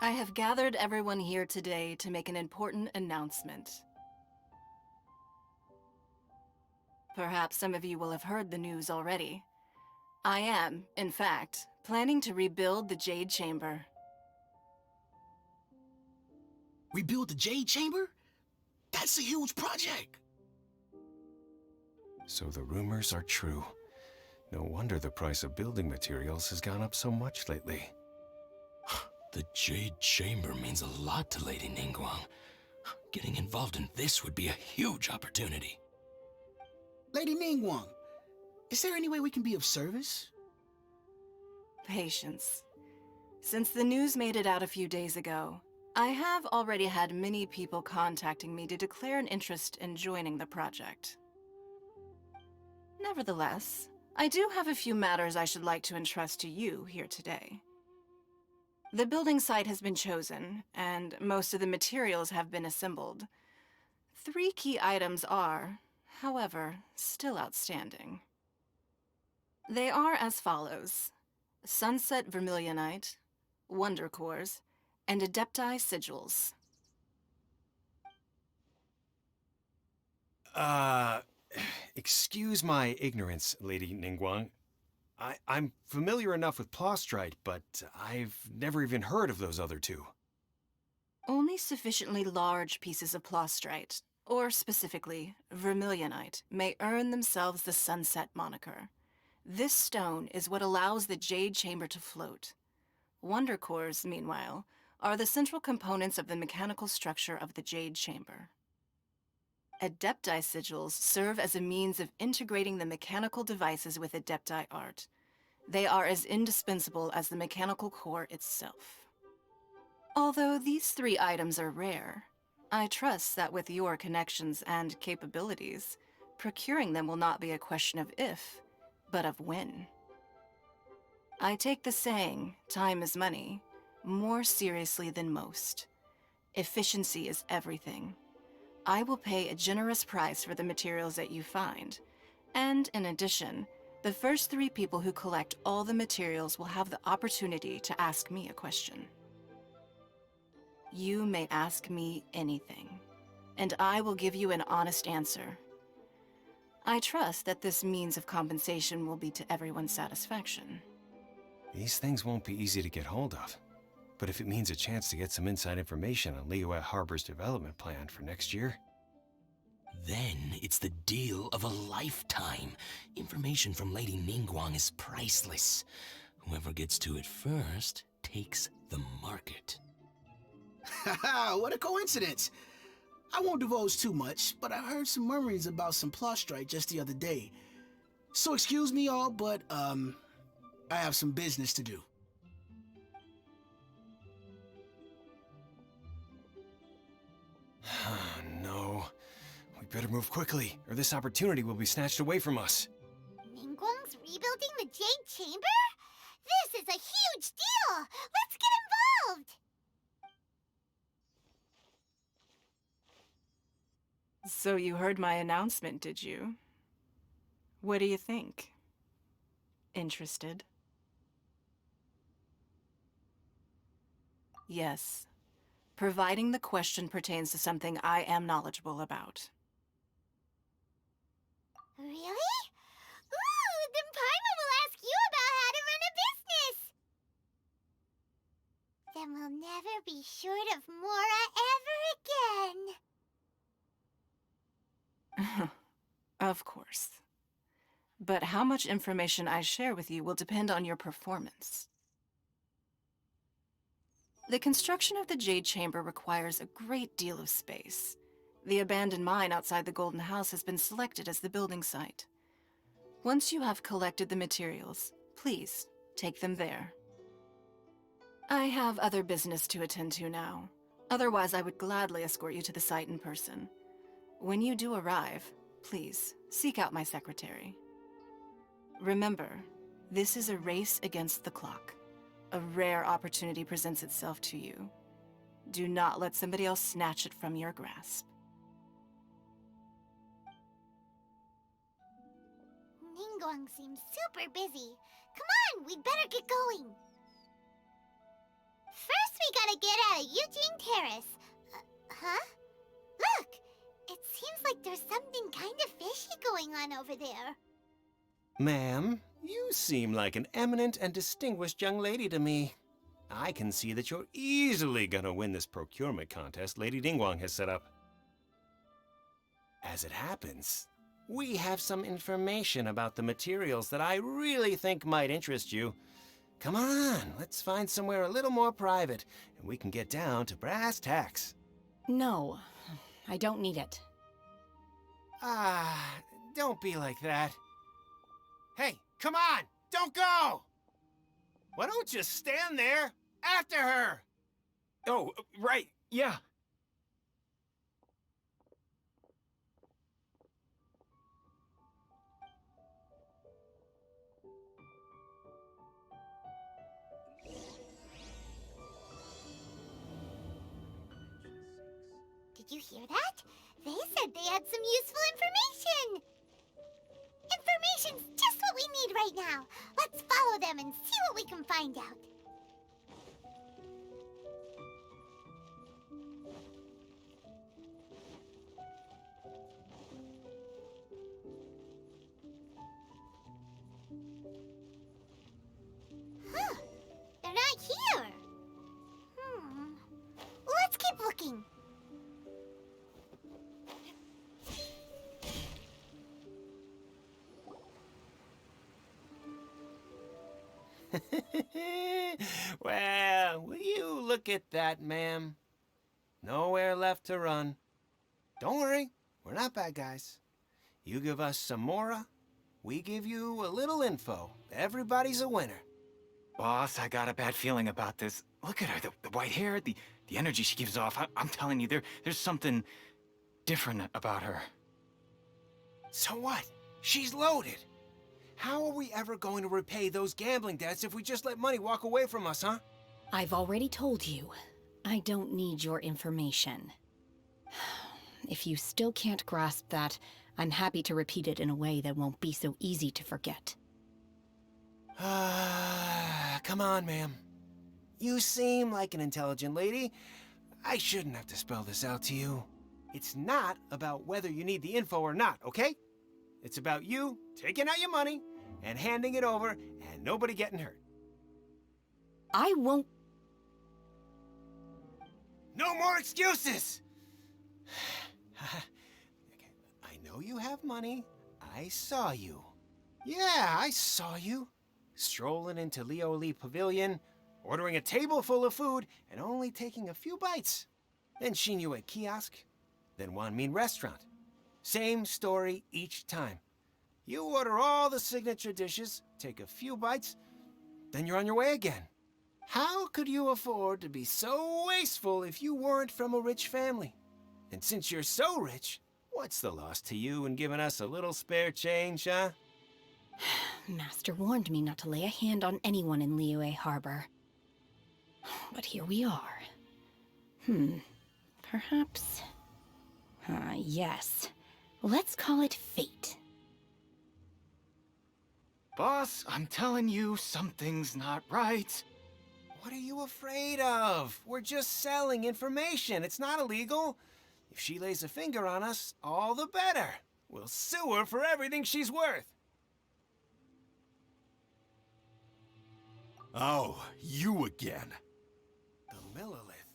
I have gathered everyone here today to make an important announcement. Perhaps some of you will have heard the news already. I am, in fact, planning to rebuild the Jade Chamber. Rebuild the Jade Chamber? That's a huge project! So the rumors are true. No wonder the price of building materials has gone up so much lately. The Jade Chamber means a lot to Lady Ningguang. Getting involved in this would be a huge opportunity. Lady Ningguang, is there any way we can be of service? Patience. Since the news made it out a few days ago, I have already had many people contacting me to declare an interest in joining the project. Nevertheless, I do have a few matters I should like to entrust to you here today. The building site has been chosen, and most of the materials have been assembled. 3 key items are, however, still outstanding. They are as follows: Sunset Vermilionite, Wonder Cores, and Adepti Sigils. Excuse my ignorance, Lady Ningguang. I'm familiar enough with Plostrite, but I've never even heard of those other two. Only sufficiently large pieces of Plostrite, or specifically, Vermilionite, may earn themselves the Sunset moniker. This stone is what allows the Jade Chamber to float. Wonder Cores, meanwhile, are the central components of the mechanical structure of the Jade Chamber. Adepti Sigils serve as a means of integrating the mechanical devices with Adepti art. They are as indispensable as the mechanical core itself. Although these 3 items are rare, I trust that with your connections and capabilities, procuring them will not be a question of if, but of when. I take the saying, time is money, more seriously than most. Efficiency is everything. I will pay a generous price for the materials that you find, and in addition, the first 3 people who collect all the materials will have the opportunity to ask me a question. You may ask me anything, and I will give you an honest answer. I trust that this means of compensation will be to everyone's satisfaction. These things won't be easy to get hold of. But if it means a chance to get some inside information on Liyue Harbor's development plan for next year... Then it's the deal of a lifetime. Information from Lady Ningguang is priceless. Whoever gets to it first takes the market. Haha, what a coincidence! I won't divulge too much, but I heard some murmurings about some Plostrite just the other day. So excuse me all, but I have some business to do. No. We better move quickly, or this opportunity will be snatched away from us. Ningguang's rebuilding the Jade Chamber? This is a huge deal! Let's get involved! So you heard my announcement, did you? What do you think? Interested? Yes. Providing the question pertains to something I am knowledgeable about. Really? Ooh, then Paimon will ask you about how to run a business! Then we'll never be short of Mora ever again. Of course. But how much information I share with you will depend on your performance. The construction of the Jade Chamber requires a great deal of space. The abandoned mine outside the Golden House has been selected as the building site. Once you have collected the materials, please take them there. I have other business to attend to now. Otherwise, I would gladly escort you to the site in person. When you do arrive, please seek out my secretary. Remember, this is a race against the clock. A rare opportunity presents itself to you. Do not let somebody else snatch it from your grasp. Ningguang seems super busy. Come on, we'd better get going. First, we gotta get out of Eugene Terrace. Huh? Look! It seems like there's something kind of fishy going on over there. Ma'am, you seem like an eminent and distinguished young lady to me. I can see that you're easily gonna win this procurement contest Lady Ningguang has set up. As it happens, we have some information about the materials that I really think might interest you. Come on, let's find somewhere a little more private, and we can get down to brass tacks. No, I don't need it. Ah, don't be like that. Hey, come on! Don't go! Why don't you stand there? After her! Oh, right, yeah. Did you hear that? They said they had some useful information! Information's just what we need right now. Let's follow them and see what we can find out. Huh. They're not here. Let's keep looking. Well, will you look at that, ma'am? Nowhere left to run. Don't worry, we're not bad guys. You give us some mora, we give you a little info. Everybody's a winner. Boss, I got a bad feeling about this. Look at her, the white hair, the energy she gives off. I'm telling you, there's something different about her. So what? She's loaded. How are we ever going to repay those gambling debts if we just let money walk away from us, huh? I've already told you, I don't need your information. If you still can't grasp that, I'm happy to repeat it in a way that won't be so easy to forget. Come on, ma'am. You seem like an intelligent lady. I shouldn't have to spell this out to you. It's not about whether you need the info or not, okay? It's about you taking out your money and handing it over and nobody getting hurt. I won't. No more excuses! I know you have money. I saw you. Yeah, I saw you. Strolling into Leo Lee Pavilion, ordering a table full of food, and only taking a few bites. Then Shenhe kiosk, then Wanmin restaurant. Same story each time. You order all the signature dishes, take a few bites, then you're on your way again. How could you afford to be so wasteful if you weren't from a rich family? And since you're so rich, what's the loss to you in giving us a little spare change, huh? Master warned me not to lay a hand on anyone in Liyue Harbor. But here we are. Perhaps... yes. Let's call it fate. Boss, I'm telling you, something's not right. What are you afraid of? We're just selling information. It's not illegal. If she lays a finger on us, all the better. We'll sue her for everything she's worth. Oh, you again. The Millilith?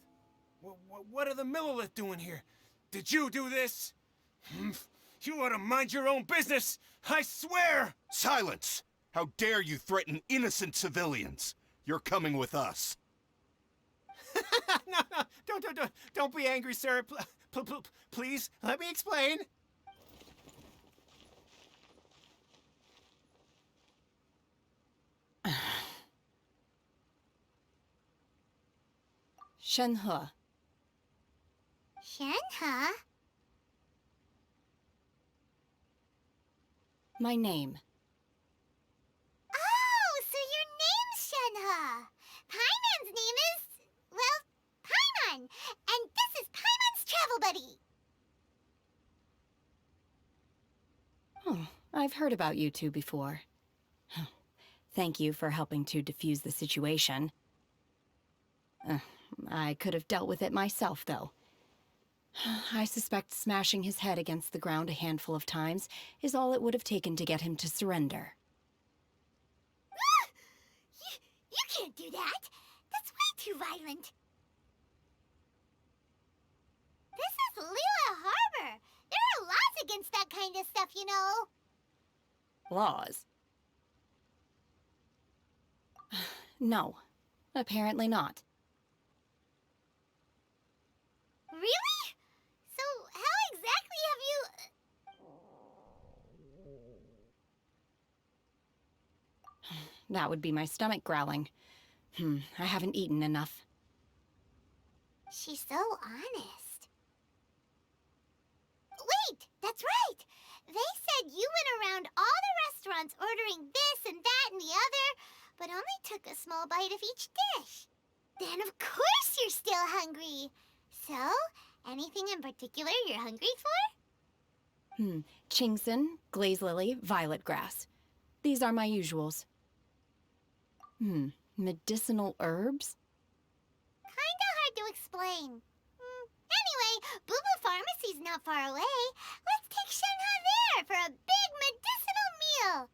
What are the Millilith doing here? Did you do this? You ought to mind your own business! I swear! Silence! How dare you threaten innocent civilians? You're coming with us. No, don't be angry, sir. Please, let me explain. Shenhe. Shenhe? My name. Oh, so your name's Shenhe. Paimon's name is, well, Paimon. And this is Paimon's travel buddy. Oh, I've heard about you two before. Thank you for helping to defuse the situation. I could have dealt with it myself, though. I suspect smashing his head against the ground a handful of times is all it would have taken to get him to surrender. You can't do that. That's way too violent. This is Lila Harbor. There are laws against that kind of stuff, you know. Laws? No, apparently not. Really? So how exactly have you... That would be my stomach growling. I haven't eaten enough. She's so honest. Wait, that's right. They said you went around all the restaurants ordering this and that and the other, but only took a small bite of each dish. Then of course you're still hungry. So, anything in particular you're hungry for? Chingson, glaze lily, violet grass. These are my usuals. Medicinal herbs? Kinda hard to explain. Anyway, Booba Pharmacy's not far away. Let's take Shenhe there for a big medicinal meal.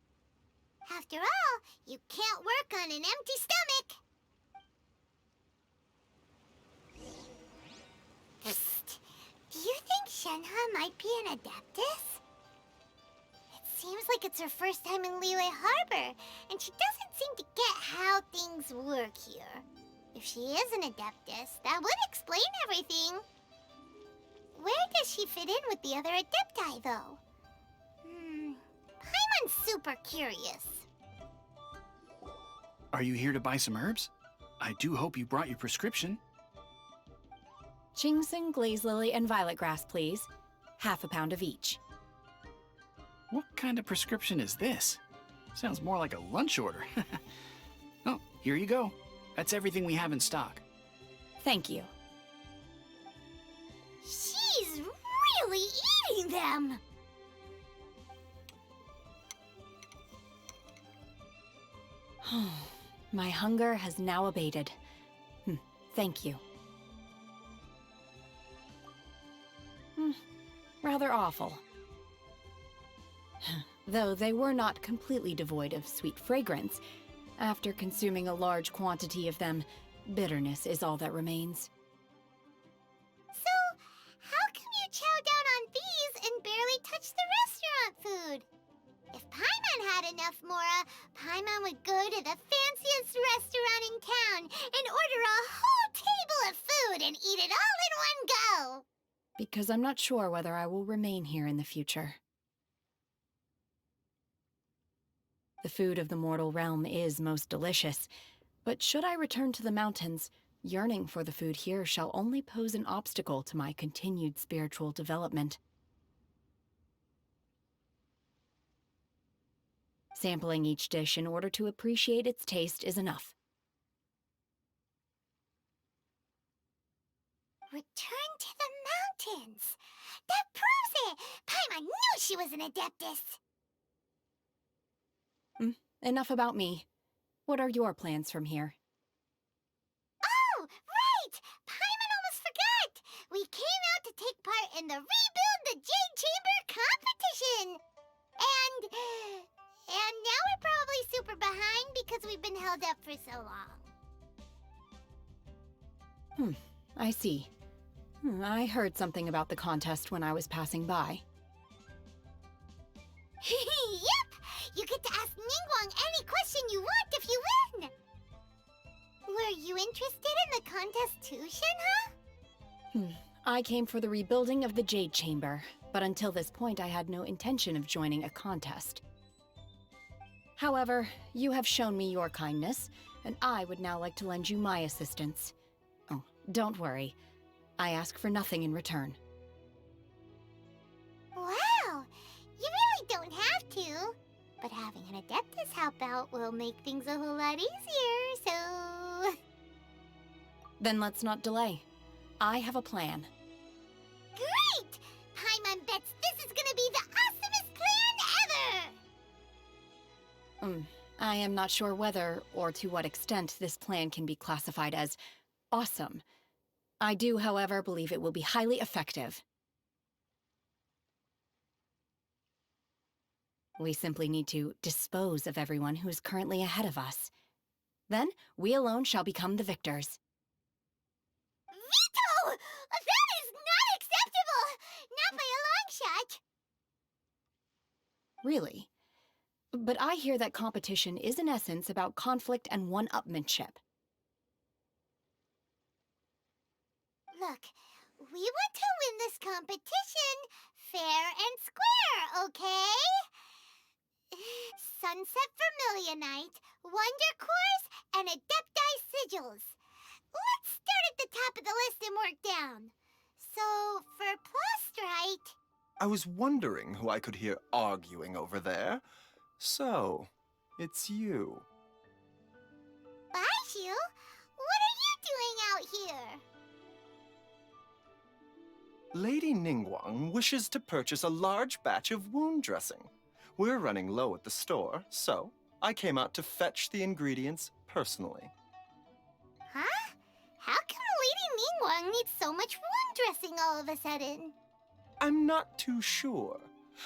After all, you can't work on an empty stomach. Psst. Do you think Shenhe might be an Adeptus? It seems like it's her first time in Liyue Harbor, and she doesn't seem to get how things work here. If she is an Adeptus, that would explain everything. Where does she fit in with the other Adepti, though? Paimon's super curious. Are you here to buy some herbs? I do hope you brought your prescription. Chingson, glaze lily, and violet grass, please. Half a pound of each. What kind of prescription is this? Sounds more like a lunch order. Oh, here you go. That's everything we have in stock. Thank you. She's really eating them! My hunger has now abated. Thank you. Rather awful. Though they were not completely devoid of sweet fragrance, after consuming a large quantity of them, bitterness is all that remains. So, how come you chow down on these and barely touch the restaurant food? If Paimon had enough mora, Paimon would go to the fanciest restaurant in town and order a whole table of food and eat it all in one go. Because I'm not sure whether I will remain here in the future. The food of the mortal realm is most delicious, but should I return to the mountains, yearning for the food here shall only pose an obstacle to my continued spiritual development. Sampling each dish in order to appreciate its taste is enough. Return to the mountains! That proves it! Paimon knew she was an Adeptus! Enough about me. What are your plans from here? Oh, right! Paimon almost forgot! We came out to take part in the Rebuild the Jade Chamber competition! And now we're probably super behind because we've been held up for so long. I see. I heard something about the contest when I was passing by. Yep! You get to ask Ningguang any question you want if you win! Were you interested in the contest too, Shenhe? I came for the rebuilding of the Jade Chamber, but until this point I had no intention of joining a contest. However, you have shown me your kindness, and I would now like to lend you my assistance. Oh, don't worry. I ask for nothing in return. Wow! You really don't have to. But having an Adeptus help out will make things a whole lot easier, so... Then let's not delay. I have a plan. Great! Paimon bets this is gonna be the awesomest plan ever! I am not sure whether or to what extent this plan can be classified as awesome. I do, however, believe it will be highly effective. We simply need to dispose of everyone who is currently ahead of us. Then, we alone shall become the victors. Veto! That is not acceptable! Not by a long shot! Really? But I hear that competition is in essence about conflict and one-upmanship. Look, we want to win this competition fair and square, okay? Sunset Vermilionite, Wonder Cores, and Adepti Sigils. Let's start at the top of the list and work down. So, for Plustrite... I was wondering who I could hear arguing over there. So, it's you. Baiju? What are you doing out here? Lady Ningguang wishes to purchase a large batch of wound dressing. We're running low at the store, so I came out to fetch the ingredients personally. Huh? How come Lady Ningguang needs so much wound dressing all of a sudden? I'm not too sure.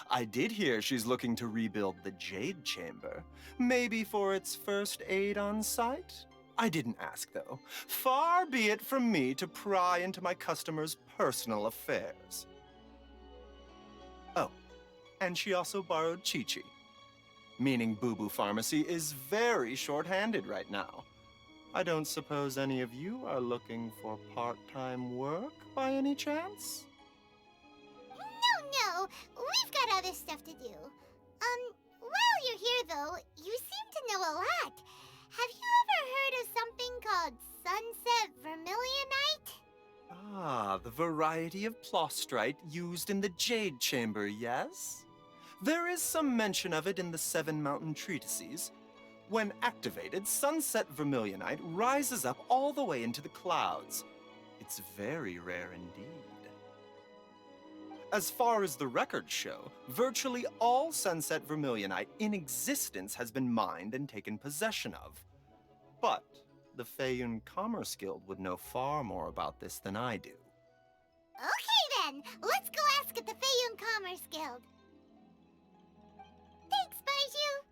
I did hear she's looking to rebuild the Jade Chamber. Maybe for its first aid on site? I didn't ask, though. Far be it from me to pry into my customers' personal affairs. Oh, and she also borrowed Chi-Chi. Meaning Boo Boo Pharmacy is very short-handed right now. I don't suppose any of you are looking for part-time work by any chance? No, we've got other stuff to do. While you're here though, you seem to know a lot. Have you ever heard of something called Sunset Vermilionite? Ah, the variety of Plustrite used in the Jade Chamber, yes? There is some mention of it in the Seven Mountain Treatises. When activated, Sunset Vermilionite rises up all the way into the clouds. It's very rare indeed. As far as the records show, virtually all Sunset Vermilionite in existence has been mined and taken possession of. But the Feiyun Commerce Guild would know far more about this than I do. Okay then, let's go ask at the Feiyun Commerce Guild. Thanks, Baiju.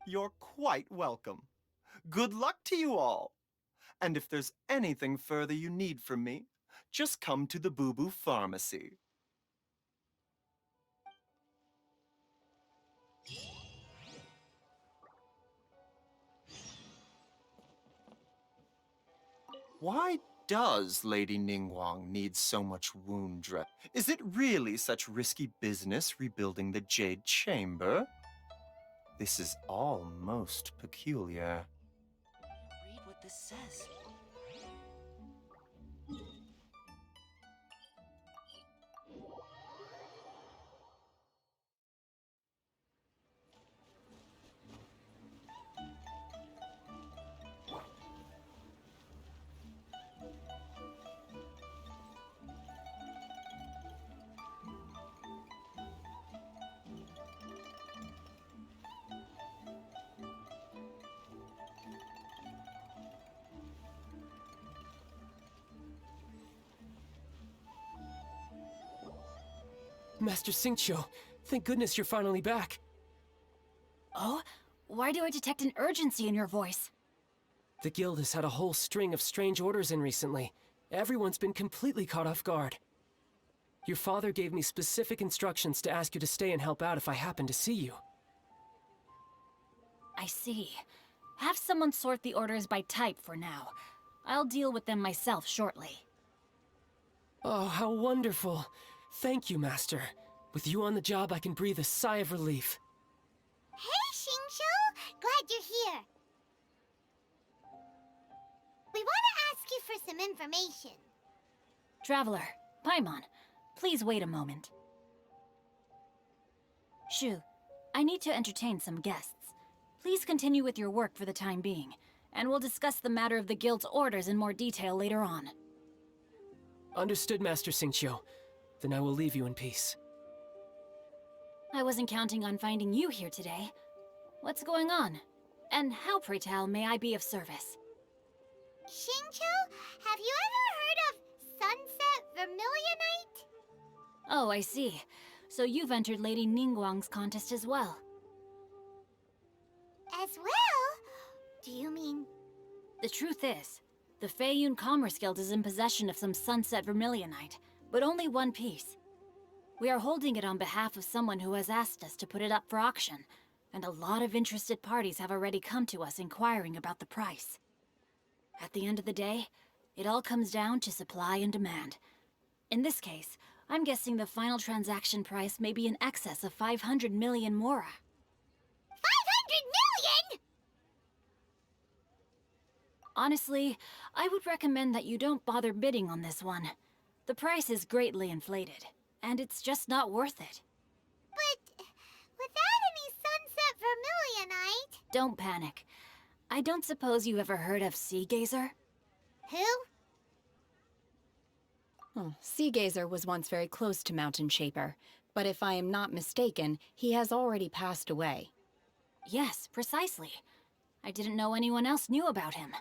You're quite welcome. Good luck to you all. And if there's anything further you need from me, just come to the Boo Boo Pharmacy. Why does Lady Ningguang need so much wound dress? Is it really such risky business rebuilding the Jade Chamber? This is all most peculiar. Read what this says. Master Xingqiu, thank goodness you're finally back. Oh? Why do I detect an urgency in your voice? The guild has had a whole string of strange orders in recently. Everyone's been completely caught off guard. Your father gave me specific instructions to ask you to stay and help out if I happen to see you. I see. Have someone sort the orders by type for now. I'll deal with them myself shortly. Oh, how wonderful. Thank you, Master. With you on the job, I can breathe a sigh of relief. Hey, Xingqiu! Glad you're here. We want to ask you for some information. Traveler, Paimon, please wait a moment. Shu, I need to entertain some guests. Please continue with your work for the time being, and we'll discuss the matter of the guild's orders in more detail later on. Understood, Master Xingqiu. Then I will leave you in peace. I wasn't counting on finding you here today. What's going on? And how, pray tell, may I be of service? Xingqiu, have you ever heard of sunset vermilionite? Oh, I see. So you've entered Lady Ningguang's contest as well. As well? Do you mean... The truth is, the Feiyun Commerce Guild is in possession of some sunset vermilionite, but only one piece. We are holding it on behalf of someone who has asked us to put it up for auction, and a lot of interested parties have already come to us inquiring about the price. At the end of the day, it all comes down to supply and demand. In this case, I'm guessing the final transaction price may be in excess of 500 million mora. 500 million?! Honestly, I would recommend that you don't bother bidding on this one. The price is greatly inflated, and it's just not worth it. But without any sunset vermilionite... Don't panic. I don't suppose you ever heard of Sea Gazer? Who? Sea Gazer was once very close to Mountain Shaper, but if I am not mistaken, he has already passed away. Yes, precisely. I didn't know anyone else knew about him.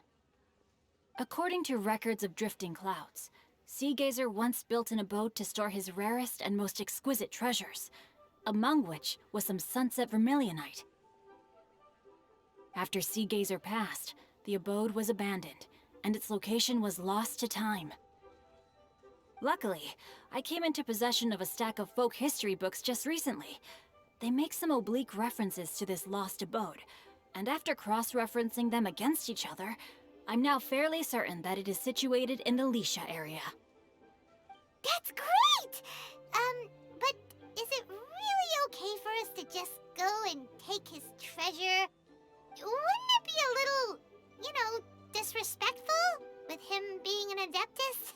According to records of drifting clouds, Sea Gazer once built an abode to store his rarest and most exquisite treasures, among which was some sunset vermilionite. After Sea Gazer passed, the abode was abandoned, and its location was lost to time. Luckily, I came into possession of a stack of folk history books just recently. They make some oblique references to this lost abode, and after cross-referencing them against each other, I'm now fairly certain that it is situated in the Lisha area. That's great! But is it really okay for us to just go and take his treasure? Wouldn't it be a little, disrespectful? With him being an Adeptus?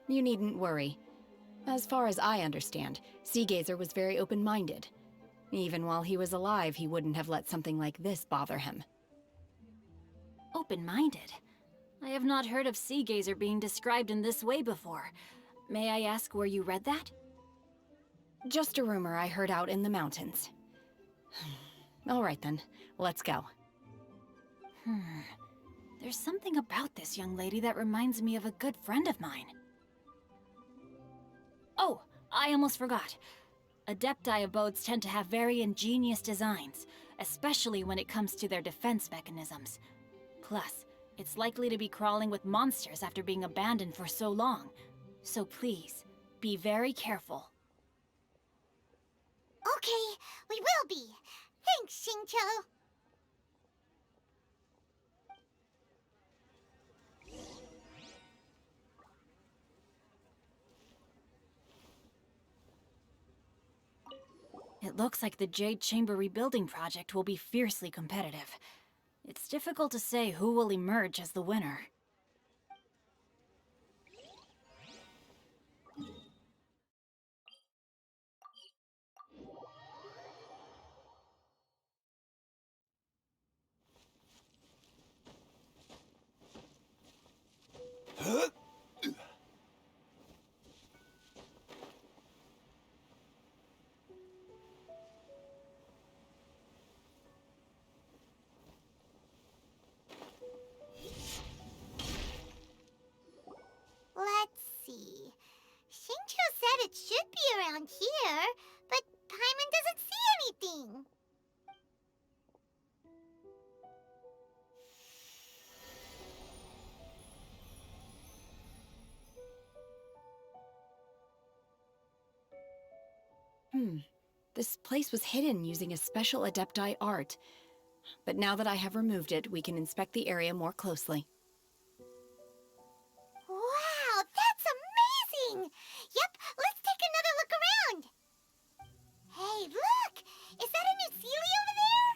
You needn't worry. As far as I understand, Sea Gazer was very open-minded. Even while he was alive, he wouldn't have let something like this bother him. Open-minded? I have not heard of Sea Gazer being described in this way before. May I ask where you read that? Just a rumor I heard out in the mountains. All right then, let's go. There's something about this young lady that reminds me of a good friend of mine. Oh, I almost forgot. Adepti abodes tend to have very ingenious designs, especially when it comes to their defense mechanisms. Plus, it's likely to be crawling with monsters after being abandoned for so long. So please, be very careful. Okay, we will be. Thanks, Xingqiu. It looks like the Jade Chamber rebuilding project will be fiercely competitive. It's difficult to say who will emerge as the winner. Let's see. Xingqiu said it should be around here, but Paimon doesn't see anything. This place was hidden using a special Adepti art. But now that I have removed it, we can inspect the area more closely. Wow, that's amazing! Yep, let's take another look around. Hey, look! Is that a new Sealy over there?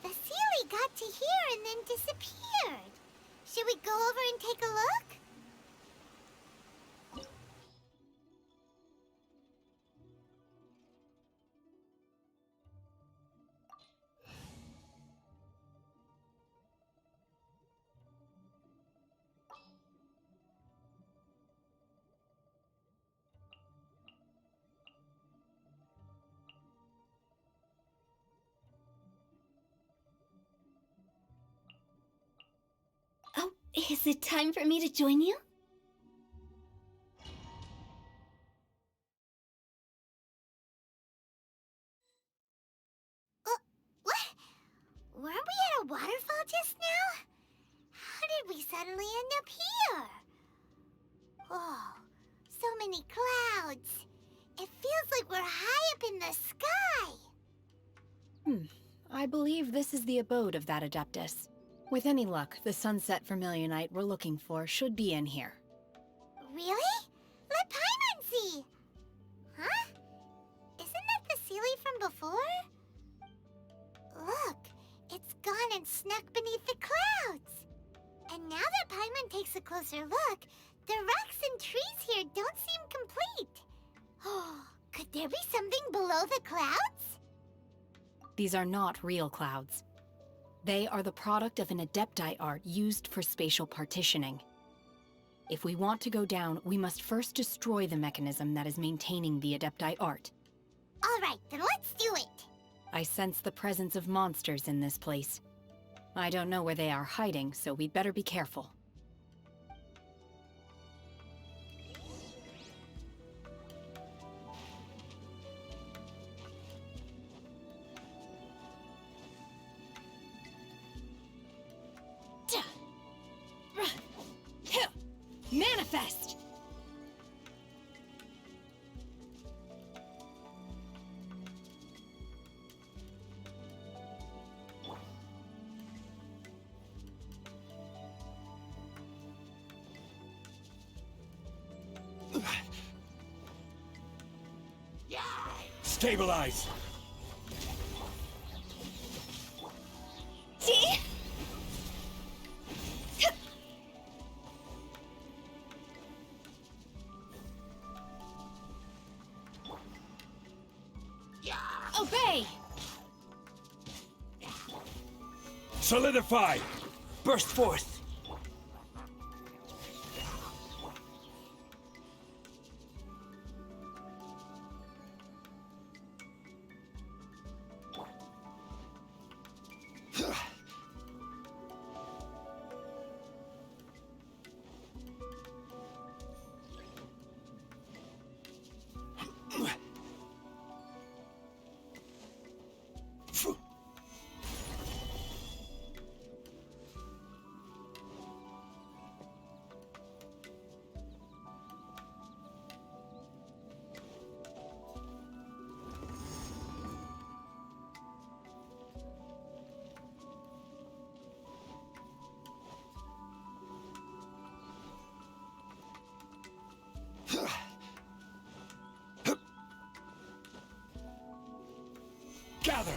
The Sealy got to here and then disappeared. Should we go over and take a look? Is it time for me to join you? What? Weren't we at a waterfall just now? How did we suddenly end up here? Oh, so many clouds. It feels like we're high up in the sky. I believe this is the abode of that Adeptus. With any luck, the Sunset Vermilionite we're looking for should be in here. Really? Let Paimon see! Huh? Isn't that the Sealy from before? Look, it's gone and snuck beneath the clouds. And now that Paimon takes a closer look, the rocks and trees here don't seem complete. Oh, could there be something below the clouds? These are not real clouds. They are the product of an Adepti art used for spatial partitioning. If we want to go down, we must first destroy the mechanism that is maintaining the Adepti art. All right, then let's do it. I sense the presence of monsters in this place. I don't know where they are hiding, so we'd better be careful. Manifest! Stabilize! Obey! Solidify! Burst forth! Gather!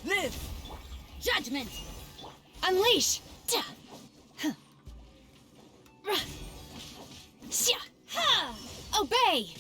Live! Judgment! Unleash! Obey!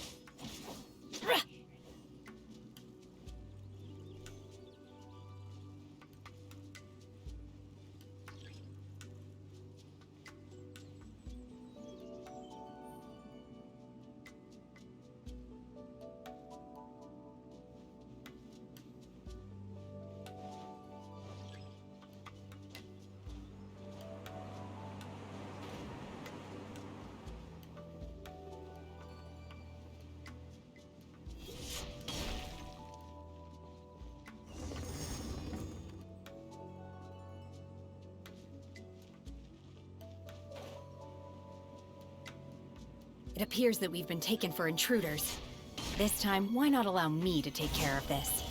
It appears that we've been taken for intruders. This time, why not allow me to take care of this?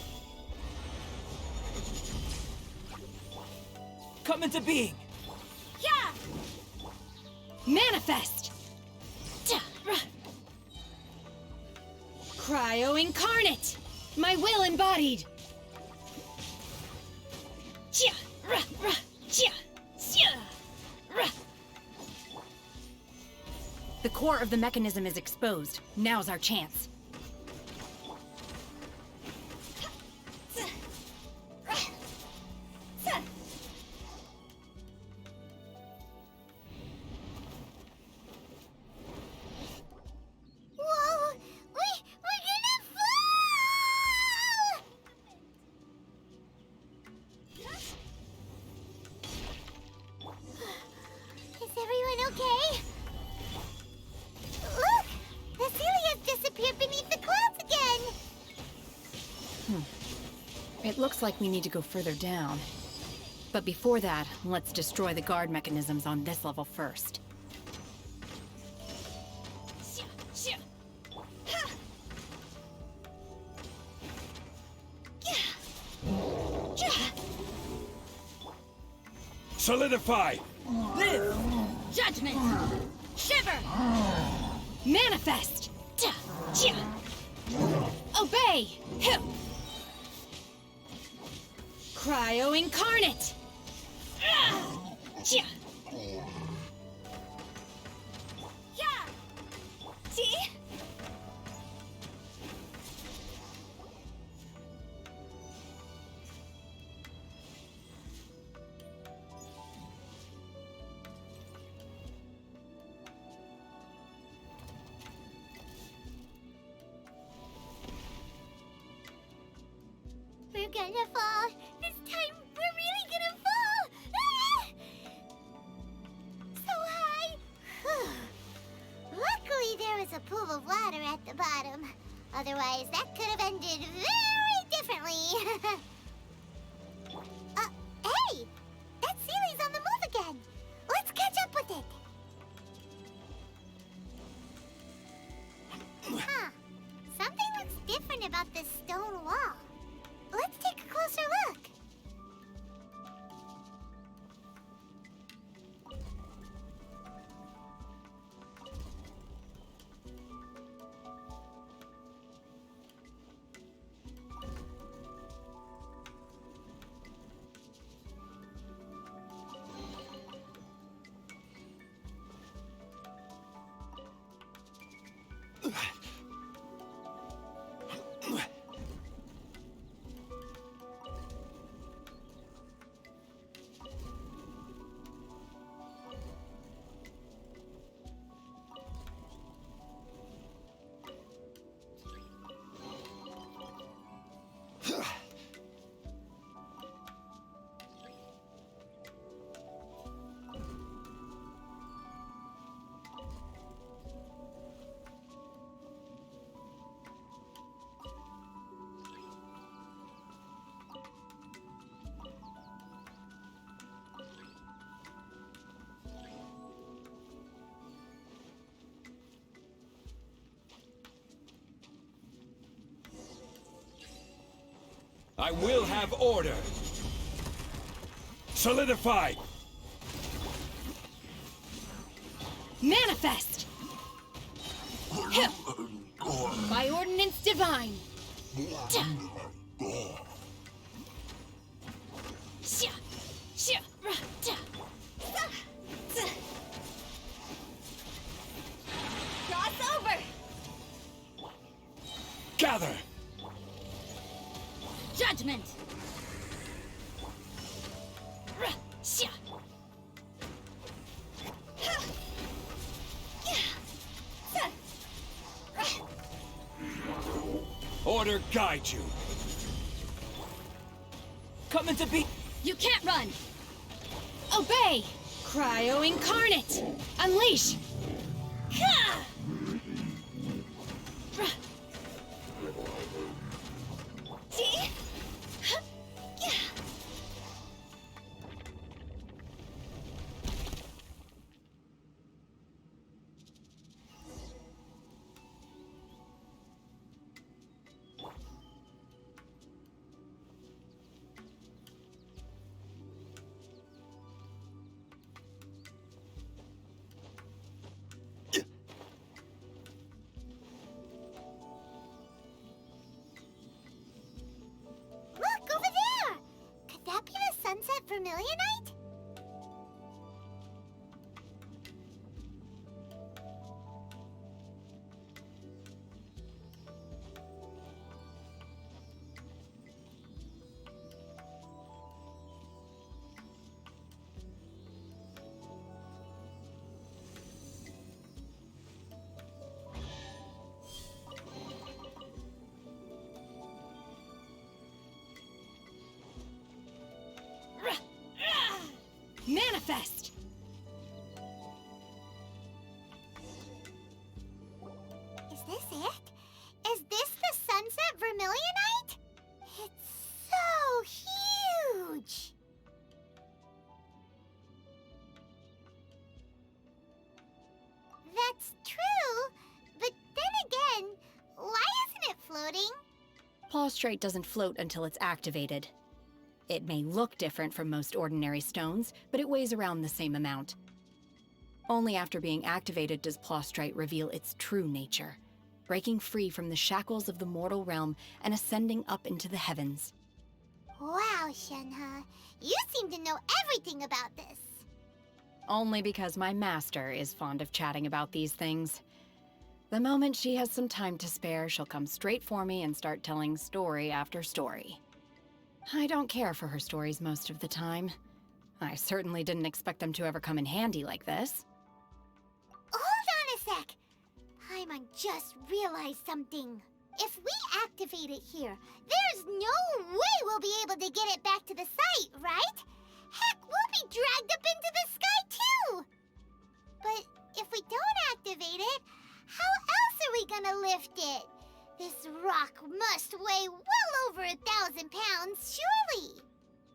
Come into being! Yeah! Manifest! Cryo incarnate! My will embodied! The core of the mechanism is exposed. Now's our chance. Whoa! We're gonna fall! It looks like we need to go further down. But before that, let's destroy the guard mechanisms on this level first. Solidify! Live! Judgment! Shiver! Manifest! Obey! Cryo Incarnate! We're gonna fall. This time, we're really gonna fall. Ah! So high. Whew. Luckily, there was a pool of water at the bottom. Otherwise, that could have ended very differently. Hey! That Seely's on the move again. Let's catch up with it. Huh. Something looks different about this stone wall. Let's take a closer look. I will have order. Solidify! Manifest! By ordinance divine! Cross over! Gather! Judgment! Order guide you. Coming to be. You can't run! Obey! Cryo Incarnate! Unleash! Look, over there! Could that be the Sunset Vermilionite? Manifest! Is this it? Is this the Sunset Vermilionite? It's so Plostrite doesn't float until it's activated. It may look different from most ordinary stones, but it weighs around the same amount. Only after being activated does Plostrite reveal its true nature, breaking free from the shackles of the mortal realm and ascending up into the heavens. Wow, Shenhe. You seem to know everything about this. Only because my master is fond of chatting about these things. The moment she has some time to spare, she'll come straight for me and start telling story after story. I don't care for her stories most of the time. I certainly didn't expect them to ever come in handy like this. Hold on a sec. Paimon just realized something. If we activate it here, there's no way we'll be able to get it back to the site, right? Heck, we'll be dragged up into the sky too! But if we don't activate it, how else are we gonna lift it? This rock must weigh well over 1,000 pounds, surely!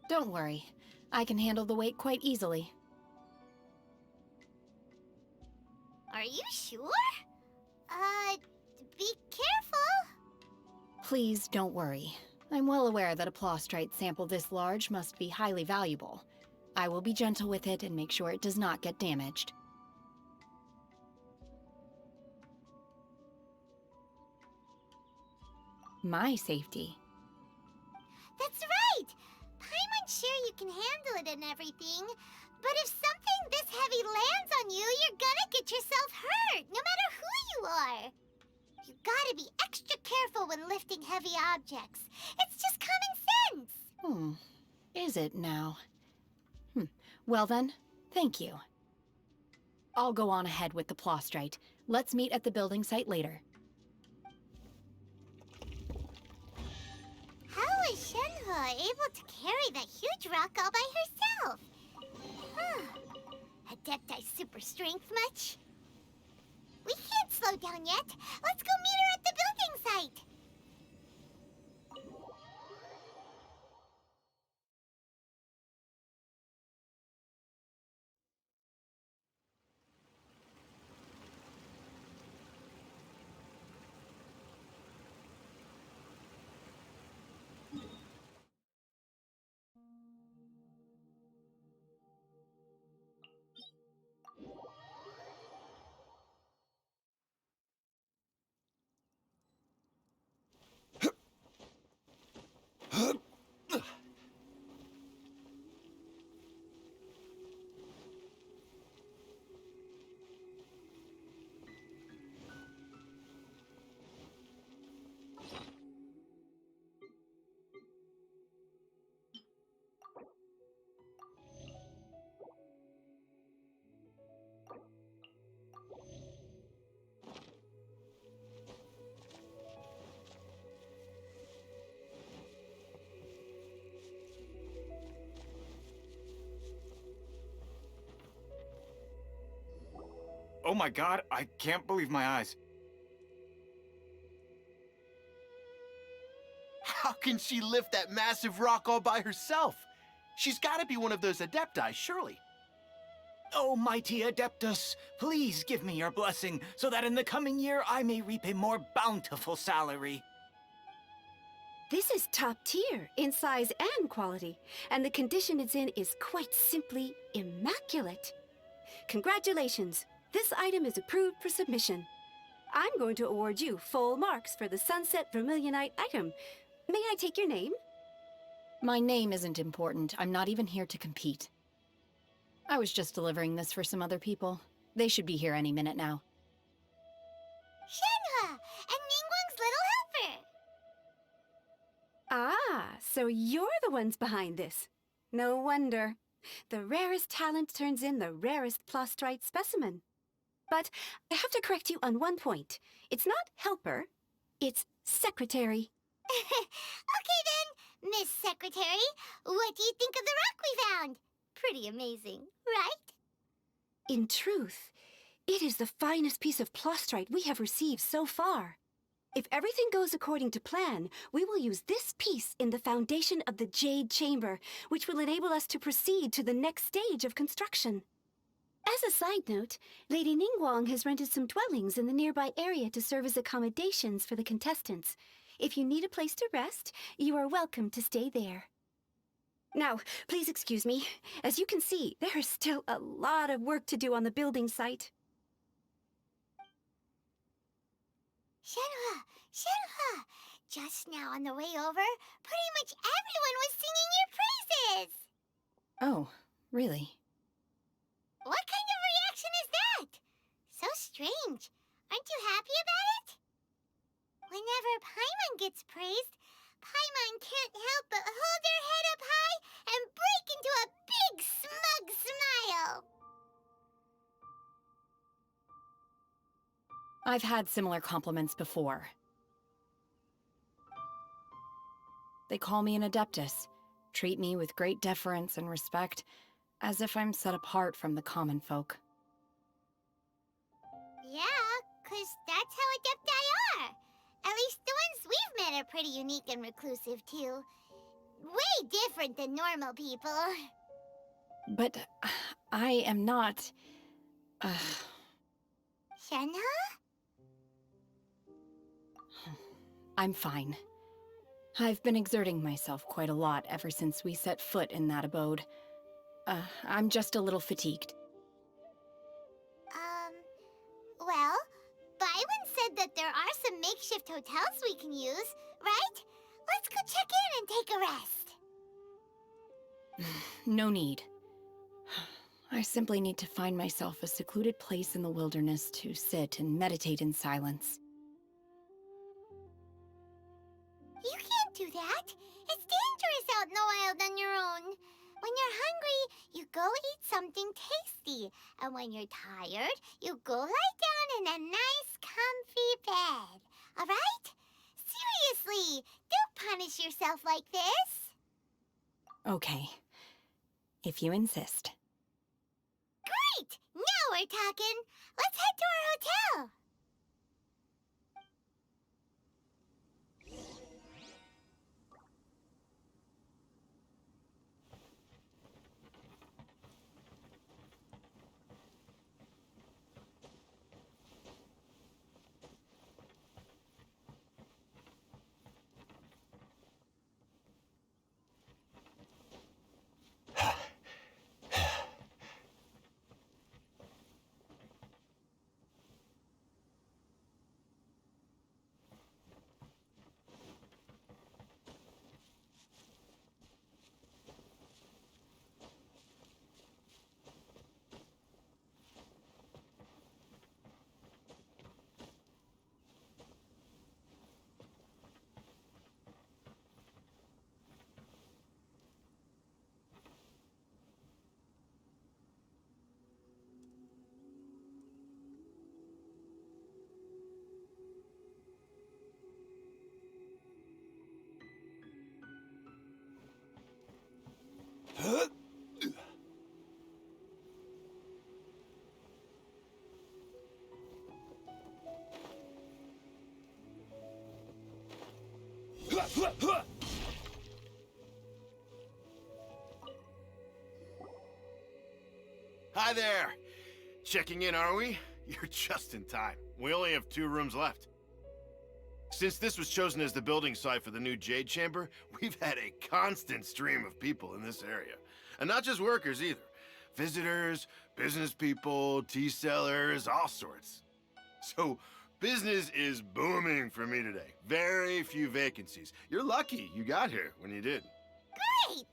Don't worry. I can handle the weight quite easily. Are you sure? Be careful! Please don't worry. I'm well aware that a Plostrite sample this large must be highly valuable. I will be gentle with it and make sure it does not get damaged. My safety. That's right! Paimon's sure you can handle it and everything, but if something this heavy lands on you, you're gonna get yourself hurt, no matter who you are. You gotta be extra careful when lifting heavy objects. It's just common sense. Is it now? Well then, thank you. I'll go on ahead with the Plostrite. Let's meet at the building site later. How is Shenhe able to carry that huge rock all by herself? Adepti super strength much? We can't slow down yet. Let's go meet her at the building site. Oh my god, I can't believe my eyes. How can she lift that massive rock all by herself? She's gotta be one of those Adepti, surely. Oh, mighty Adeptus, please give me your blessing so that in the coming year I may reap a more bountiful salary. This is top tier in size and quality, and the condition it's in is quite simply immaculate. Congratulations! This item is approved for submission. I'm going to award you full marks for the Sunset Vermilionite item. May I take your name? My name isn't important. I'm not even here to compete. I was just delivering this for some other people. They should be here any minute now. Shenhe! And Ningguang's little helper! Ah, so you're the ones behind this. No wonder. The rarest talent turns in the rarest Plostrite specimen. But I have to correct you on one point. It's not helper, it's secretary. Okay then, Miss Secretary, what do you think of the rock we found? Pretty amazing, right? In truth, it is the finest piece of Plostrite we have received so far. If everything goes according to plan, we will use this piece in the foundation of the Jade Chamber, which will enable us to proceed to the next stage of construction. As a side note, Lady Ningguang has rented some dwellings in the nearby area to serve as accommodations for the contestants. If you need a place to rest, you are welcome to stay there. Now, please excuse me. As you can see, there is still a lot of work to do on the building site. Shenhe! Shenhe! Just now on the way over, pretty much everyone was singing your praises! Oh, really? What kind of reaction is that? So strange. Aren't you happy about it? Whenever Paimon gets praised, Paimon can't help but hold her head up high and break into a big smug smile. I've had similar compliments before. They call me an adeptus, treat me with great deference and respect, as if I'm set apart from the common folk. Yeah, 'cause that's how adepti are. At least the ones we've met are pretty unique and reclusive, too. Way different than normal people. But I am not... Shenhe? I'm fine. I've been exerting myself quite a lot ever since we set foot in that abode. I'm just a little fatigued. Well, Byron said that there are some makeshift hotels we can use, right? Let's go check in and take a rest. No need. I simply need to find myself a secluded place in the wilderness to sit and meditate in silence. You can't do that. It's dangerous out in the wild on your own. When you're hungry, you go eat something tasty. And when you're tired, you go lie down in a nice, comfy bed. All right? Seriously, don't punish yourself like this. Okay. If you insist. Great! Now we're talking. Let's head to our hotel. Hi there! Checking in, are we? You're just in time. We only have 2 rooms left. Since this was chosen as the building site for the new Jade Chamber, we've had a constant stream of people in this area. And not just workers either. Visitors, business people, tea sellers, all sorts. So, business is booming for me today. Very few vacancies. You're lucky you got here when you did. Great!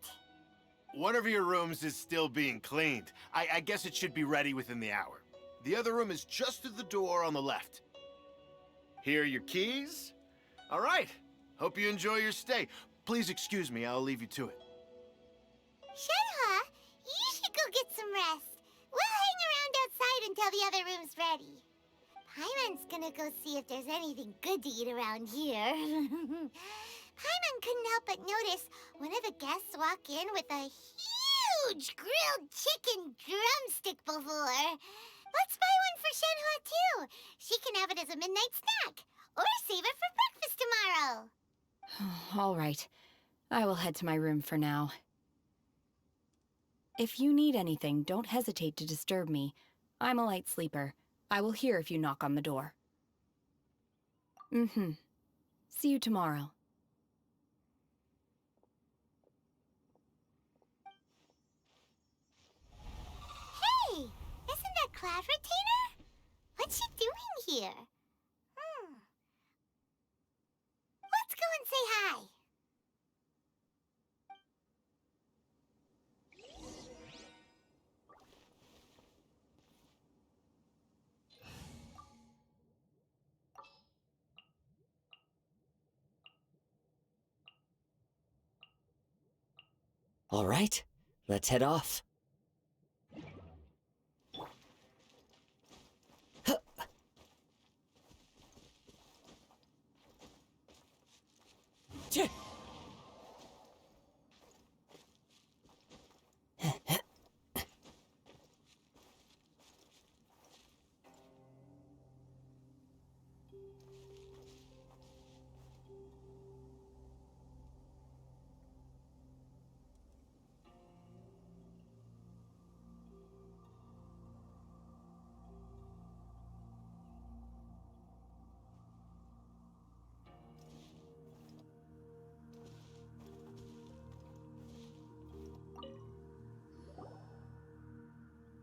One of your rooms is still being cleaned. I guess it should be ready within the hour. The other room is just at the door on the left. Here are your keys. All right. Hope you enjoy your stay. Please excuse me, I'll leave you to it. Shenhe, you should go get some rest. We'll hang around outside until the other room's ready. Paimon's gonna go see if there's anything good to eat around here. Paimon couldn't help but notice one of the guests walk in with a huge grilled chicken drumstick before. Let's buy one for Shenhe, too. She can have it as a midnight snack. Or save it for breakfast tomorrow. All right. I will head to my room for now. If you need anything, don't hesitate to disturb me. I'm a light sleeper. I will hear if you knock on the door. See you tomorrow. Hey! Isn't that Cloud Retainer? What's she doing here? Let's go and say hi. All right, let's head off.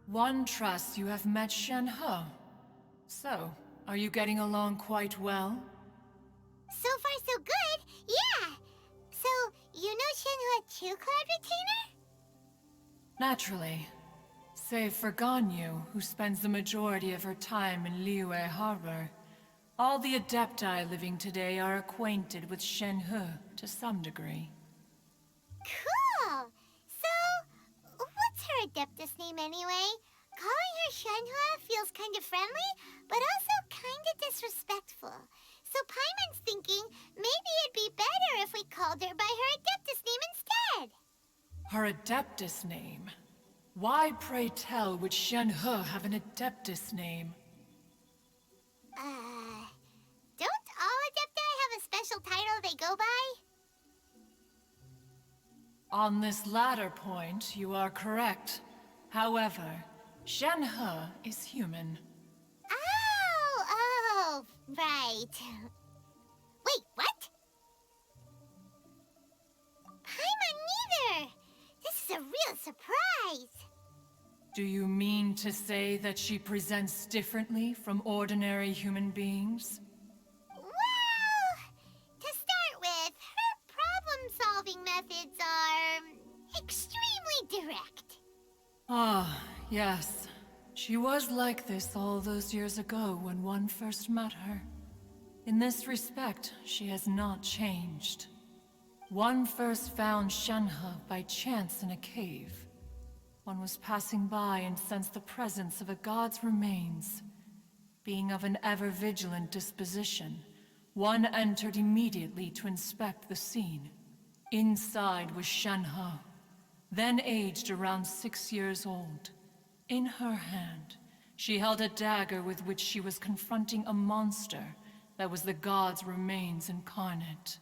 One trusts you have met Shenhe. So, are you getting along quite well? So far, so good. Yeah. So, you know Shenhe too, Cloud Retainer? Naturally. Save for Ganyu, who spends the majority of her time in Liyue Harbor. All the Adepti living today are acquainted with Shenhe to some degree. Cool. So, what's her Adeptus name anyway? Calling her Shenhe feels kind of friendly, but also kind of disrespectful. So Paimon's thinking maybe it'd be better if we called her by her Adeptus name instead. Her Adeptus name? Why, pray tell, would Shenhe have an Adeptus name? Don't all Adepti have a special title they go by? On this latter point, you are correct. However, Shenhe is human. Oh, right. Wait, what? Paimon neither! This is a real surprise! Do you mean to say that she presents differently from ordinary human beings? Well, to start with, her problem-solving methods are extremely direct. Ah, yes. She was like this all those years ago when one first met her. In this respect, she has not changed. One first found Shenhe by chance in a cave. One was passing by and sensed the presence of a god's remains. Being of an ever-vigilant disposition, one entered immediately to inspect the scene. Inside was Shenhe, then aged around 6 years old. In her hand, she held a dagger with which she was confronting a monster that was the god's remains incarnate.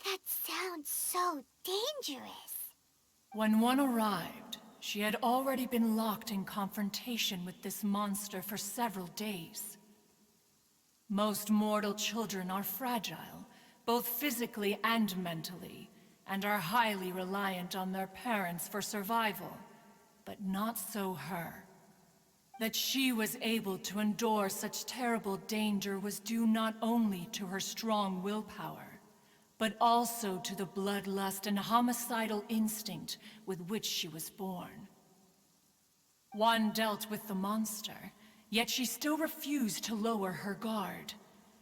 That sounds so dangerous. When one arrived, she had already been locked in confrontation with this monster for several days. Most mortal children are fragile, both physically and mentally, and are highly reliant on their parents for survival. But not so her. That she was able to endure such terrible danger was due not only to her strong willpower, but also to the bloodlust and homicidal instinct with which she was born. One dealt with the monster, yet she still refused to lower her guard.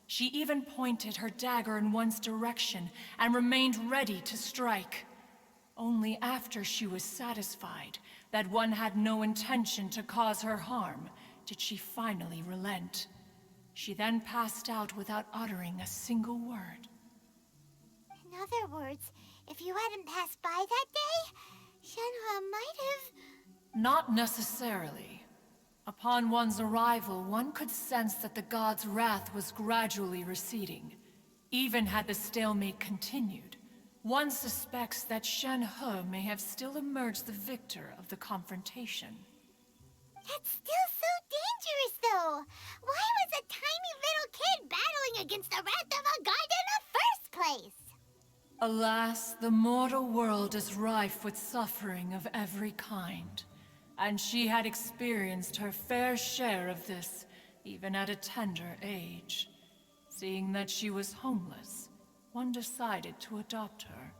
She even pointed her dagger in one's direction and remained ready to strike. Only after she was satisfied that one had no intention to cause her harm did she finally relent. She then passed out without uttering a single word. In other words, if you hadn't passed by that day, Shenhe might have... Not necessarily. Upon one's arrival, one could sense that the god's wrath was gradually receding. Even had the stalemate continued, one suspects that Shenhe may have still emerged the victor of the confrontation. That's still so dangerous, though. Why was a tiny little kid battling against the wrath of a god in the first place? Alas, the mortal world is rife with suffering of every kind, and she had experienced her fair share of this, even at a tender age. Seeing that she was homeless, one decided to adopt her.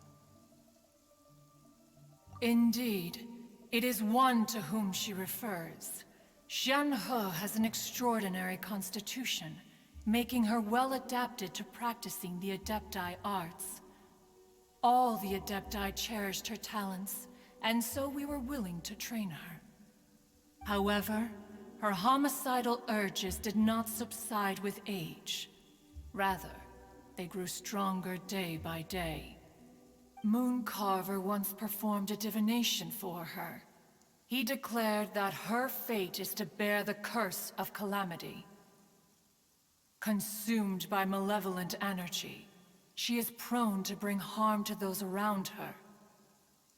Indeed, it is one to whom she refers. Shenhe has an extraordinary constitution, making her well adapted to practicing the Adepti arts. All the Adepti cherished her talents, and so we were willing to train her. However, her homicidal urges did not subside with age. Rather, they grew stronger day by day. Mooncarver once performed a divination for her. He declared that her fate is to bear the curse of calamity. Consumed by malevolent energy, she is prone to bring harm to those around her.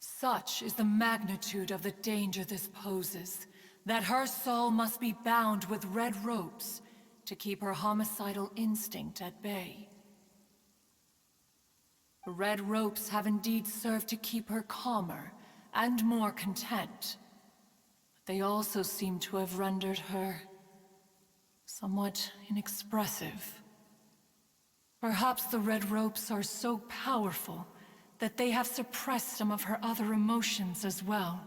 Such is the magnitude of the danger this poses, that her soul must be bound with red ropes to keep her homicidal instinct at bay. The red ropes have indeed served to keep her calmer and more content, but they also seem to have rendered her somewhat inexpressive. Perhaps the red ropes are so powerful that they have suppressed some of her other emotions as well.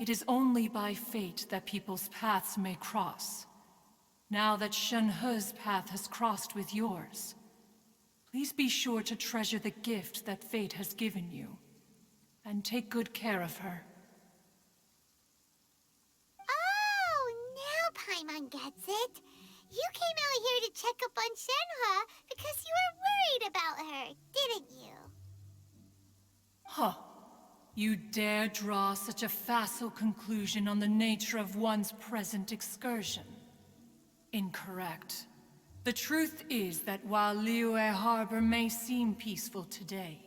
It is only by fate that people's paths may cross. Now that Shenhe's path has crossed with yours, please be sure to treasure the gift that fate has given you, and take good care of her. Oh, now Paimon gets it. You came out here to check up on Shenhe because you were worried about her, didn't you? Huh. You dare draw such a facile conclusion on the nature of one's present excursion? Incorrect. The truth is that while Liyue Harbor may seem peaceful today,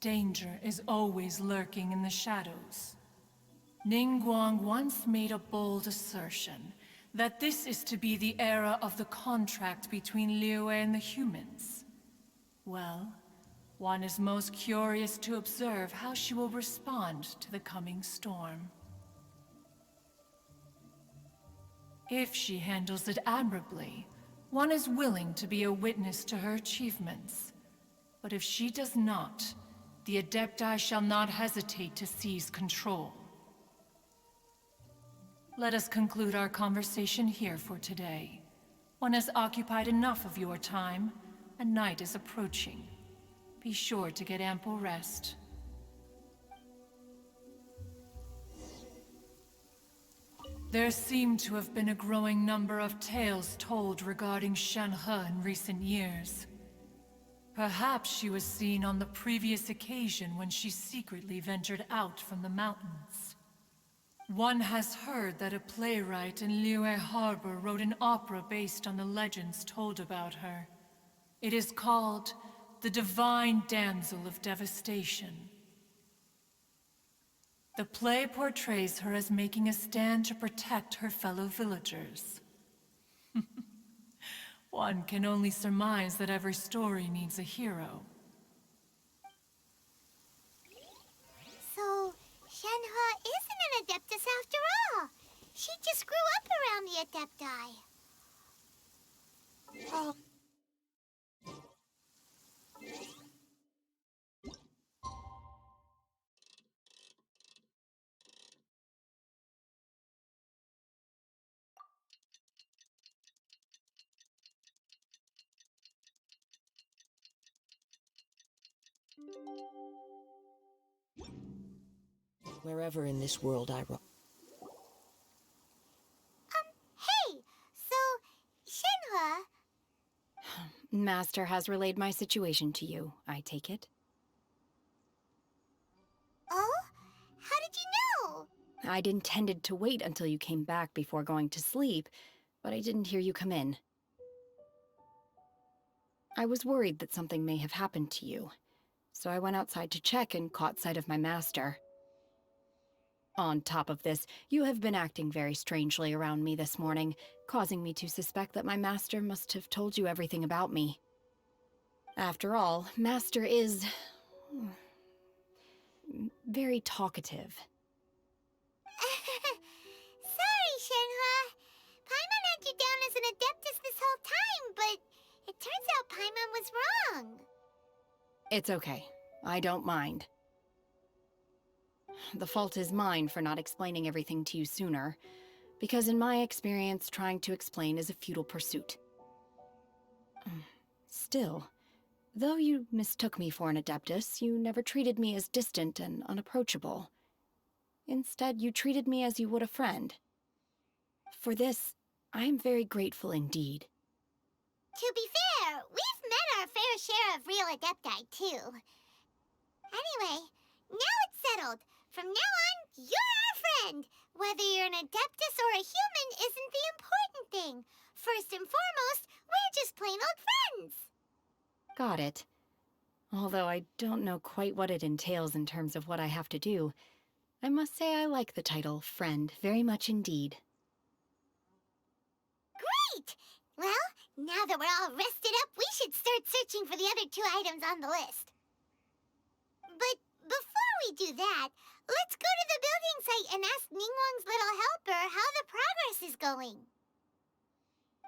danger is always lurking in the shadows. Ningguang once made a bold assertion that this is to be the era of the contract between Liyue and the humans. Well, one is most curious to observe how she will respond to the coming storm. If she handles it admirably, one is willing to be a witness to her achievements. But if she does not, the Adepti shall not hesitate to seize control. Let us conclude our conversation here for today. One has occupied enough of your time, and night is approaching. Be sure to get ample rest. There seem to have been a growing number of tales told regarding Shenhe in recent years. Perhaps she was seen on the previous occasion when she secretly ventured out from the mountains. One has heard that a playwright in Liyue Harbor wrote an opera based on the legends told about her. It is called The Divine Damsel of Devastation. The play portrays her as making a stand to protect her fellow villagers. One can only surmise that every story needs a hero. So, Shenhe isn't an Adeptus after all. She just grew up around the Adepti. Oh. Wherever in this world I roam. Hey! So, Shenhe... Master has relayed my situation to you, I take it. Oh? How did you know? I'd intended to wait until you came back before going to sleep, but I didn't hear you come in. I was worried that something may have happened to you, so I went outside to check and caught sight of my master. On top of this, you have been acting very strangely around me this morning, causing me to suspect that my master must have told you everything about me. After all, Master is very talkative. Sorry, Shenhe. Paimon had you down as an Adeptus this whole time, but it turns out Paimon was wrong. It's okay. I don't mind. The fault is mine for not explaining everything to you sooner, because in my experience, trying to explain is a futile pursuit. Still, though you mistook me for an Adeptus, you never treated me as distant and unapproachable. Instead, you treated me as you would a friend. For this, I am very grateful indeed. To be fair, we've met our fair share of real Adepti, too. Anyway, now it's settled. From now on, you're our friend. Whether you're an Adeptus or a human isn't the important thing. First and foremost, we're just plain old friends. Got it. Although I don't know quite what it entails in terms of what I have to do, I must say I like the title Friend very much indeed. Great! Well, now that we're all rested up, we should start searching for the other 2 items on the list. But before we do that, let's go to the building site and ask Ningguang's little helper how the progress is going.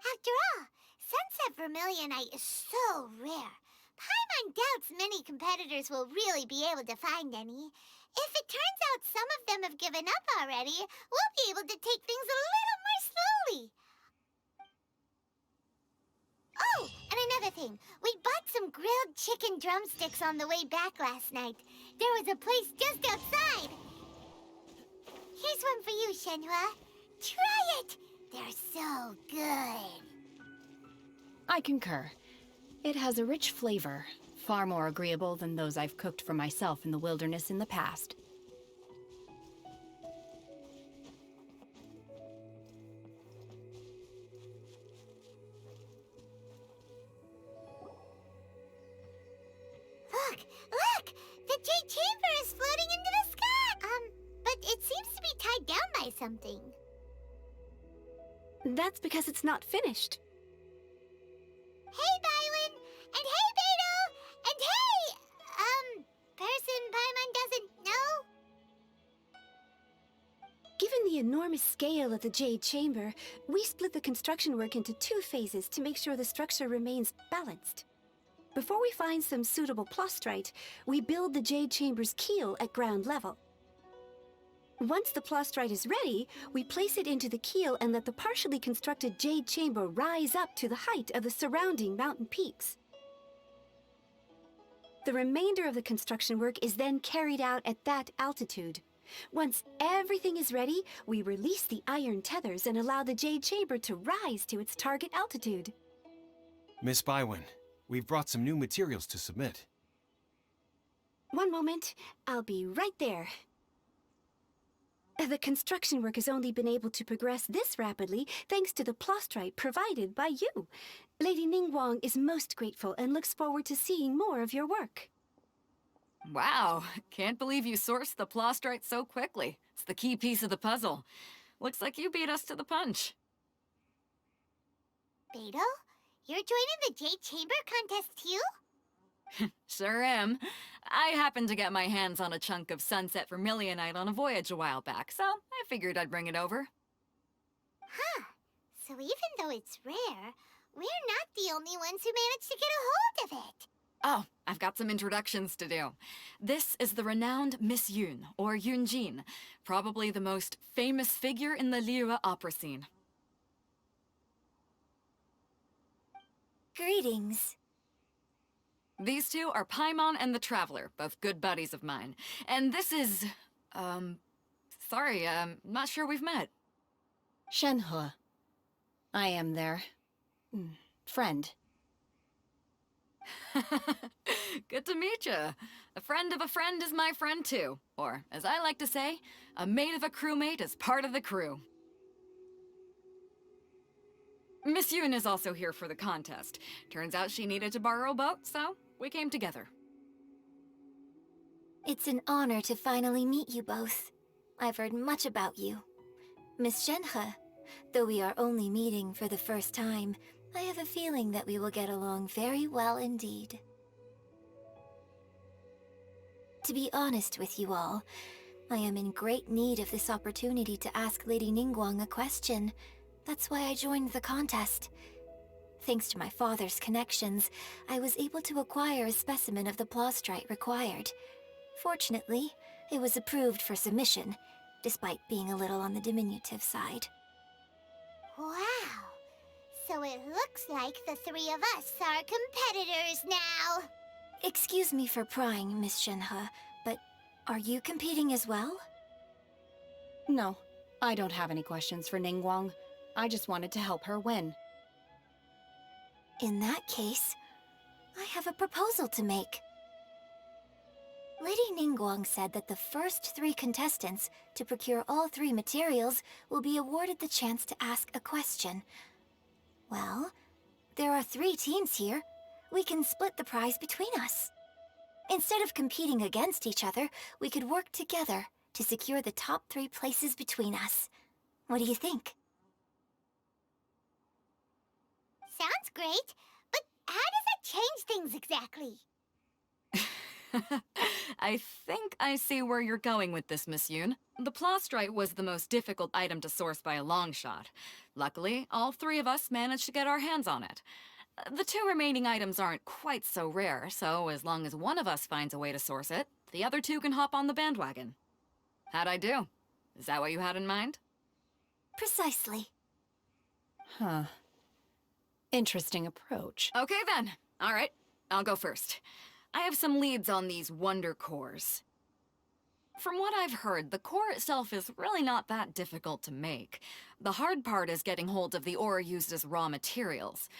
After all, Sunset Vermilionite is so rare. Paimon doubts many competitors will really be able to find any. If it turns out some of them have given up already, we'll be able to take things a little more slowly. Oh, and another thing. We bought some grilled chicken drumsticks on the way back last night. There was a place just outside. Here's one for you, Shenhe. Try it. They're so good. I concur. It has a rich flavor, far more agreeable than those I've cooked for myself in the wilderness in the past. Look! The Jade Chamber is floating into the sky! But it seems to be tied down by something. That's because it's not finished. Hey, Bywin! And hey, Beto! And hey, person Paimon doesn't know? Given the enormous scale of the Jade Chamber, we split the construction work into 2 phases to make sure the structure remains balanced. Before we find some suitable plastrite, we build the Jade Chamber's keel at ground level. Once the plastrite is ready, we place it into the keel and let the partially constructed Jade Chamber rise up to the height of the surrounding mountain peaks. The remainder of the construction work is then carried out at that altitude. Once everything is ready, we release the iron tethers and allow the Jade Chamber to rise to its target altitude. Miss Bywin, we've brought some new materials to submit. One moment, I'll be right there. The construction work has only been able to progress this rapidly thanks to the plastrite provided by you. Lady Ningguang is most grateful and looks forward to seeing more of your work. Wow, can't believe you sourced the plastrite so quickly. It's the key piece of the puzzle. Looks like you beat us to the punch. Beto, you're joining the Jade Chamber contest too? Sure am. I happened to get my hands on a chunk of Sunset Vermilionite on a voyage a while back, so I figured I'd bring it over. Huh. So even though it's rare, we're not the only ones who managed to get a hold of it. Oh, I've got some introductions to do. This is the renowned Miss Yun, or Yunjin, probably the most famous figure in the Liyue opera scene. Greetings. These 2 are Paimon and the Traveler, both good buddies of mine. And this is... sorry, not sure we've met. Shenhe. I am their... friend. Good to meet you. A friend of a friend is my friend too. Or, as I like to say, a mate of a crewmate is part of the crew. Miss Yoon is also here for the contest. Turns out she needed to borrow a boat, so we came together. It's an honor to finally meet you both. I've heard much about you. Miss Shenhe, though we are only meeting for the first time, I have a feeling that we will get along very well indeed. To be honest with you all, I am in great need of this opportunity to ask Lady Ningguang a question. That's why I joined the contest. Thanks to my father's connections, I was able to acquire a specimen of the plaustrite required. Fortunately, it was approved for submission, despite being a little on the diminutive side. Wow. So it looks like the three of us are competitors now. Excuse me for prying, Miss Shenhe, but are you competing as well? No, I don't have any questions for Ningguang. I just wanted to help her win. In that case, I have a proposal to make. Lady Ningguang said that the first 3 contestants to procure all 3 materials will be awarded the chance to ask a question. Well, there are 3 teams here. We can split the prize between us. Instead of competing against each other, we could work together to secure the top 3 places between us. What do you think? Sounds great, but how does it change things exactly? I think I see where you're going with this, Miss Yoon. The plaustrite was the most difficult item to source by a long shot. Luckily, all 3 of us managed to get our hands on it. The 2 remaining items aren't quite so rare, so as long as one of us finds a way to source it, the other 2 can hop on the bandwagon. How'd I do? Is that what you had in mind? Precisely. Huh. Interesting approach. Okay then. All right, I'll go first. I have some leads on these wonder cores. From what I've heard, the core itself is really not that difficult to make. The hard part is getting hold of the ore used as raw materials.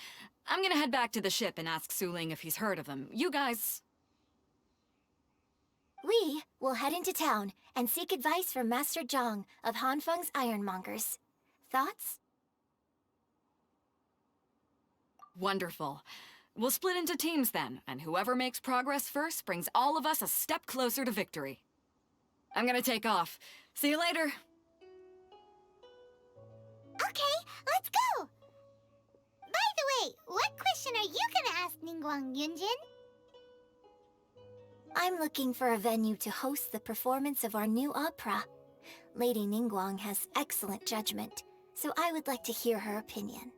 I'm gonna head back to the ship and ask Suling if he's heard of them. You guys... We will head into town and seek advice from Master Zhang of Hanfeng's Ironmongers. Thoughts? Wonderful. We'll split into teams then, and whoever makes progress first brings all of us a step closer to victory. I'm gonna take off. See you later. Okay, let's go! By the way, what question are you gonna ask Ningguang, Yunjin? I'm looking for a venue to host the performance of our new opera. Lady Ningguang has excellent judgment, so I would like to hear her opinion.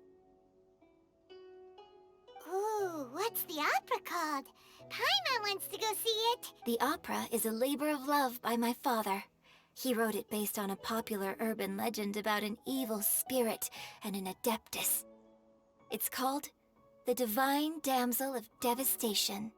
Ooh, what's the opera called? Paimon wants to go see it. The opera is a labor of love by my father. He wrote it based on a popular urban legend about an evil spirit and an adeptus. It's called The Divine Damsel of Devastation.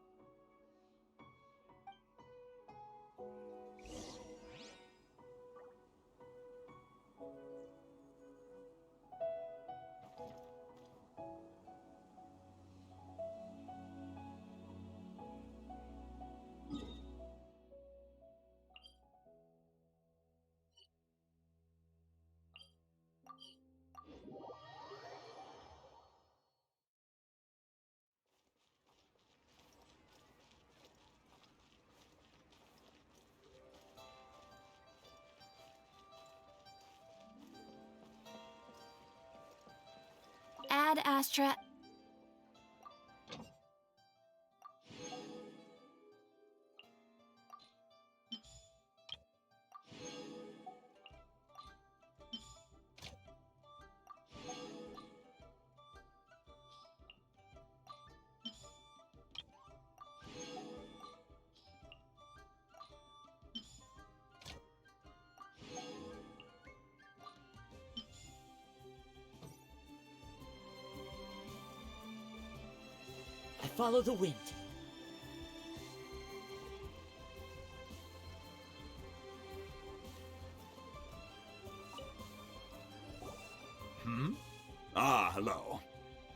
Ad Astra. I follow the wind. Ah, hello.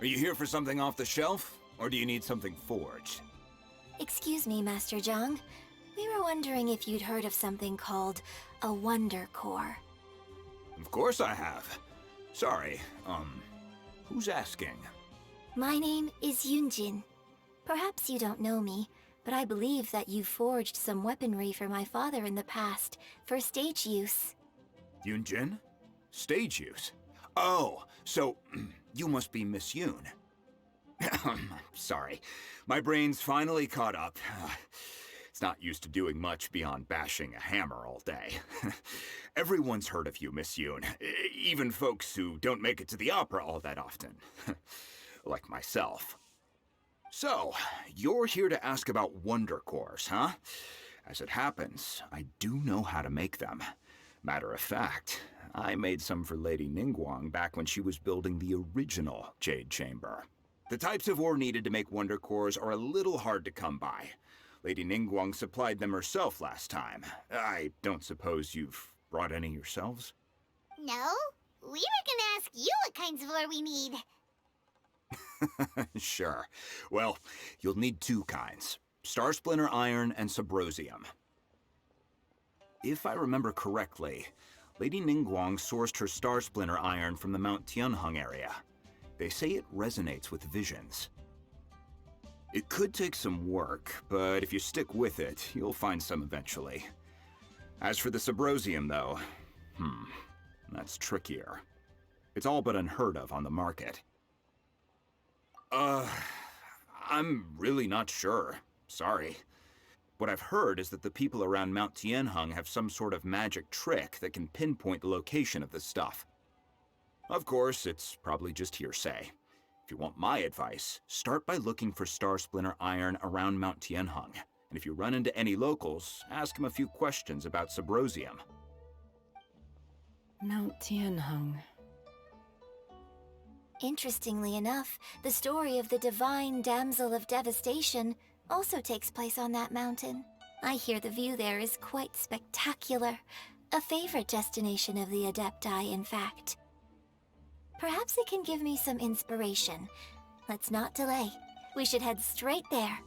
Are you here for something off the shelf, or do you need something forged? Excuse me, Master Zhang. We were wondering if you'd heard of something called a Wonder Core. Of course I have. Sorry, Who's asking? My name is Yunjin. Perhaps you don't know me, but I believe that you forged some weaponry for my father in the past, for stage use. Yunjin? Stage use? Oh, so you must be Miss Yoon. Sorry, my brain's finally caught up. It's not used to doing much beyond bashing a hammer all day. Everyone's heard of you, Miss Yoon, even folks who don't make it to the opera all that often. Like myself. So, you're here to ask about Wonder Cores, huh? As it happens, I do know how to make them. Matter of fact, I made some for Lady Ningguang back when she was building the original Jade Chamber. The types of ore needed to make Wonder Cores are a little hard to come by. Lady Ningguang supplied them herself last time. I don't suppose you've brought any yourselves? No, we were gonna ask you what kinds of ore we need. Sure. Well, you'll need two kinds. Star Splinter Iron and Subrosium. If I remember correctly, Lady Ningguang sourced her Star Splinter Iron from the Mount Tianheng area. They say it resonates with visions. It could take some work, but if you stick with it, you'll find some eventually. As for the Subrosium, though, that's trickier. It's all but unheard of on the market. I'm really not sure. Sorry. What I've heard is that the people around Mount Tianheng have some sort of magic trick that can pinpoint the location of the stuff. Of course, it's probably just hearsay. If you want my advice, start by looking for Star Splinter Iron around Mount Tianheng. And if you run into any locals, ask them a few questions about Subrosium. Mount Tianheng. Interestingly enough, the story of the divine damsel of devastation also takes place on that mountain. I hear the view there is quite spectacular. A favorite destination of the Adepti, in fact. Perhaps it can give me some inspiration. Let's not delay. We should head straight there.